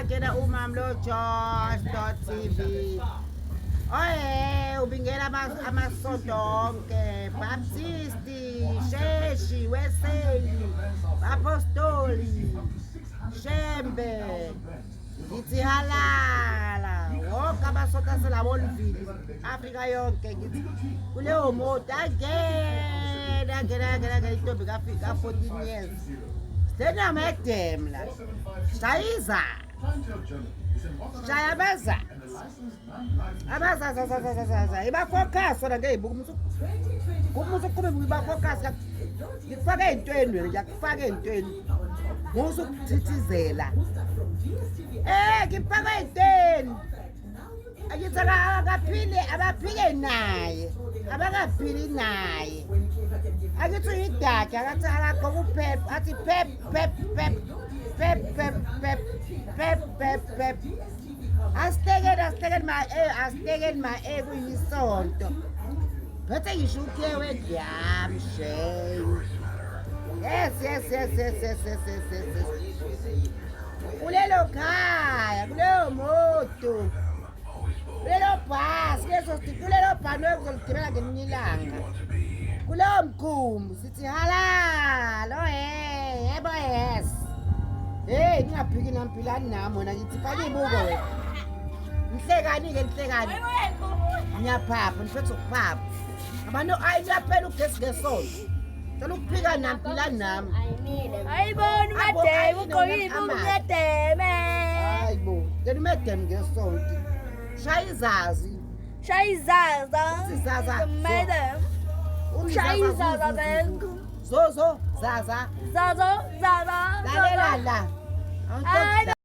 ngena umamlo Josh.tv. Oye ubingela amasonto onke Baptisti, Sheshi, Wesley, Apostoli, Shembe, ngithi halala wonke amasonto aselabonivili Afrika yonke ngithi kuleyo moto angena intombi kafika 14 years Stena Madam la Shaiza Shaya beza abazazazazazaza ibafocus wona ngeyibuka umusu kume ibafocus ngifaka ezintweni ngiyakufaka ezintweni musu kuthithizela ngifaka ezintweni akithaka akaphile abaphike naye abakaphili naye akithi idada akathi akaqoka uphep athi pep pep pep pep pep pep pep pep pep astekeni ma kuyisonto phethe ngisho ukewe yami shame yes kulelo khaya kuleyo moto kulelo bhasi kulelo bhanoyo kuzolugibela ngelinye ilanga kuleyo mkhumbi sithi halalo yebo yes ningaphiki nampilani nami wena ngithi fake ibuko wena nihlekani-ke nihlekani niyaphapha nifethe ukuphapha abantu niyaphela ugesi ngesonto cela ukuphika nampilani nami ayiboni umademe ugqokile umedeme hayibo then umedeme ngesonto shaya izazi madam Shaizaza bengu Zozo, Zaza. Zaza La la la la.